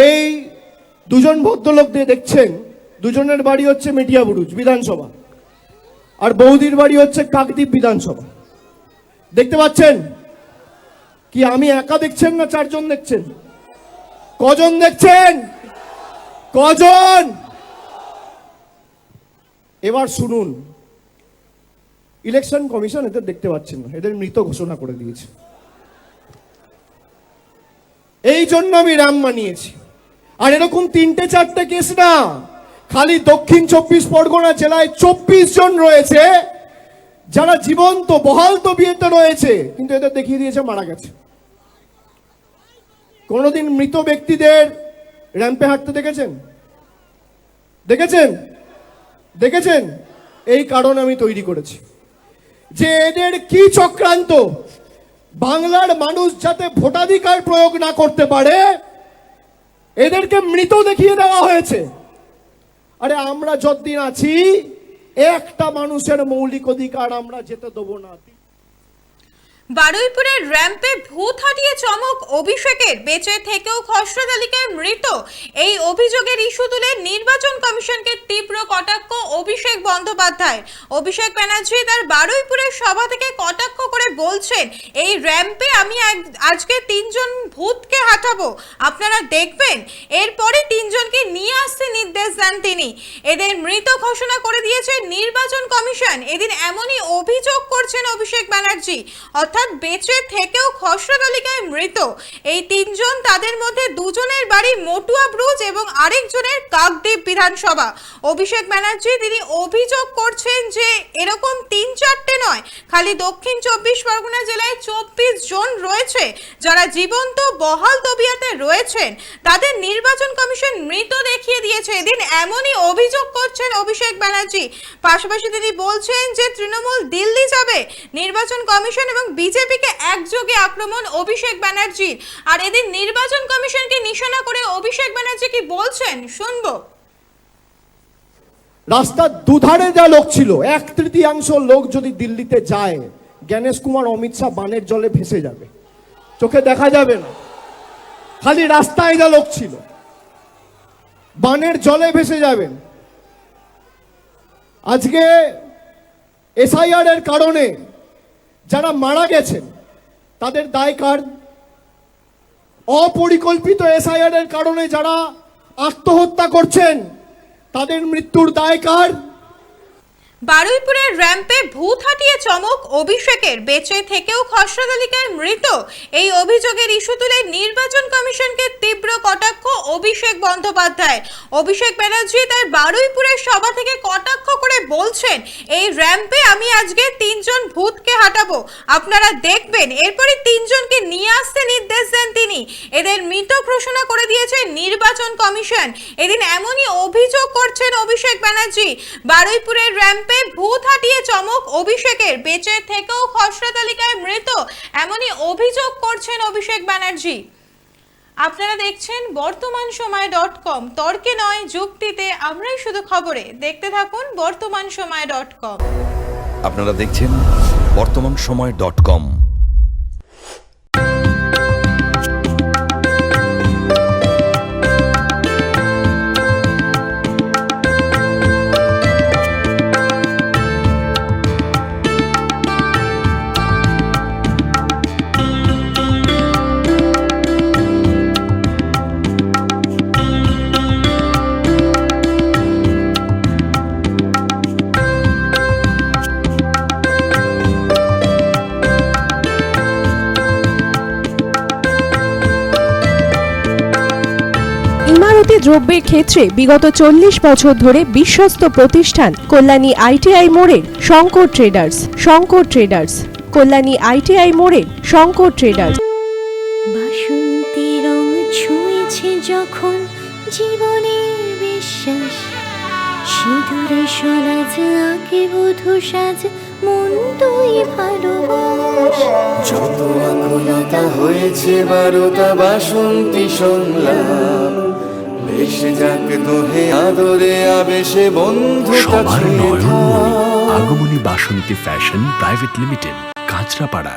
এই দুজন ভদ্রলোক দিয়ে দেখছেন, দুজনের বাড়ি হচ্ছে মেটিয়াবুরুজ বিধানসভা, আর বৌদির বাড়ি হচ্ছে কাকদ্বীপ বিধানসভা। দেখতে পাচ্ছেন কি? আমি একা দেখছেন না চারজন দেখছেন? কজন দেখছেন? কজন? এবার শুনুন, ইলেকশন কমিশন এদের দেখতে পাচ্ছেন না, এদের মৃত ঘোষণা করে দিয়েছে। এই জন্য আমি রাম মানিয়েছি। আর এরকম 3-4টে কেস না, খালি দক্ষিণ 24 পরগনা জেলায় 24 জন রয়েছে যারা জীবন্ত বহাল তবিয়তে রয়েছে, কিন্তু এদের দেখিয়ে দিয়েছে মারা গেছে। কোনোদিন মৃত ব্যক্তিদের র্যাম্পে হাঁটতে দেখেছেন? দেখেছেন? দেখেছেন? এই কারণ আমি তৈরি করেছি যে এদের কি চক্রান্ত, বাংলার মানুষ যাতে ভোটাধিকার প্রয়োগ না করতে পারে এদেরকে মৃত দেখিয়ে দেওয়া হয়েছে। আরে আমরা যতদিন আছি একটা মানুষের মৌলিক অধিকার আমরা যেতে দেবো না। বারুইপুরের র্যাম্পে ভূত হাঁটিয়ে চমক অভিষেকের, বেঁচে থেকেও খসড়া তালিকায় মৃত। এই অভিযোগের ইস্যু তুলে নির্বাচন কমিশনকে তীব্র কটাক্ষ অভিষেক বন্দ্যোপাধ্যায়। অভিষেক ব্যানার্জি তার বারুইপুরের সভা থেকে কটাক্ষ করে বলছেন, এই র্যাম্পে আমি আজকে 3 জন ভূতকে হাঁটাবো, আপনারা দেখবেন। এরপরে 3 জনকে নিয়ে আসতে নির্দেশ দেন তিনি। এদের মৃত ঘোষণা করে দিয়েছে নির্বাচন কমিশন। এদিন এমনই অভিযোগ করছেন অভিষেক ব্যানার্জি, অর্থাৎ বেঁচে থেকেও খসড়া তালিকায় মৃত এই 3 জন। তাদের মধ্যে 2 জনের বাড়ি মটুয়া ব্রুজ এবং আরেকজনের কাকদ্বীপ বিধানসভা। অভিষেক ব্যানার্জি তিনি অভিযোগ করছেন যে এরকম 3-4টে নয়, খালি দক্ষিণ 24 পরগনা জেলায় 24 জন রয়েছে যারা জীবন্ত বহাল তবিয়তে রয়েছেন, তাদের নির্বাচন কমিশন মৃত দেখিয়ে দিয়েছে। এদিন এমনই অভিযোগ করছেন অভিষেক ব্যানার্জি। পাশাপাশি তিনি বলছেন যে তৃণমূল দিল্লি যাবে, নির্বাচন কমিশন এবং বিজেপিকে একযোগে আক্রমণ অভিষেক ব্যানার্জির। আর এদিন নির্বাচন কমিশনকে নিশানা করে অভিষেক ব্যানার্জি কি বলছেন শুনবো। রাস্তার দুধারে যা লোক ছিল, 1/3 লোক যদি দিল্লিতে যায়, জ্ঞানেশ কুমার অমিত শাহ বানের জলে ভেসে যাবে, চোখে দেখা যাবে না। খালি রাস্তায় যা লোক ছিল বানের জলে ভেসে যাবেন। আজকে এসআইআর এর কারণে যারা মারা গেছেন তাদের দায় কার? অপরিকল্পিত এসআইআর এর কারণে যারা আত্মহত্যা করছেন তাদের মৃত্যুর দায় কার? বারুইপুরের র্যাম্পে ভূত হাঁটিয়ে চমক অভিষেকের, বেঁচে থেকেও খসড়া তালিকায় মৃত। এই অভিযোগের ইস্যু তুলে নির্বাচন কমিশনকে তীব্র কটাক্ষ অভিষেক বন্দ্যোপাধ্যায়। অভিষেক ব্যানার্জি তার বারুইপুরের সভা থেকে কটাক্ষ করে বলছেন, এই র্যাম্পে আমি আজকে 3 জন ভূতকে হাঁটাবো, আপনারা দেখবেন। এরপরে 3 জনকে নিয়ে আসতে নির্দেশ দেন তিনি। এদের মৃত ঘোষণা করে দিয়েছে নির্বাচন কমিশন। এদিন এমনই অভিযোগ করছেন অভিষেক ব্যানার্জি। বারুইপুরের র্যাম্পে ভূত হাঁটিয়ে চমক অভিষেকের, বেঁচে থেকেও খসড়া তালিকায় মৃত, এমনই অভিযোগ করছেন অভিষেক ব্যানার্জি। আপনারা দেখছেন বর্তমানসময়.com, তর্কে নয় যুক্তিতে আমরাই শুধু খবরে। দেখতে থাকুন বর্তমানসময়.com। আপনারা দেখছেন বর্তমানসময়.com। ইমারতি দ্রব্যের ক্ষেত্রে বিগত 40 বছর ধরে বিশ্বস্ত প্রতিষ্ঠান কল্যাণী আইটিআই মোড়ের Shankar traders. Shankar traders, Kalyani ITI মোড়ের শঙ্কর ট্রেডার্স। বাসন্তী রং ছুঁয়েছে যখন জীবনের বিশ্বাস, সিঁদুরে সলাজ আঁকে বধূ সাজ, মন তুই ভালোবাস। যত আকুলতা হয়েছে বারোটা বাসন্তী সংলাপ, ভেসে যাক দোহে আদরে আবেশে বন্ধুতা সবার ছুঁয়ে নয়নমণি থাক। আগমনী বাসন্তী ফ্যাশন প্রাইভেট লিমিটেড, কাঁচরাপাড়া।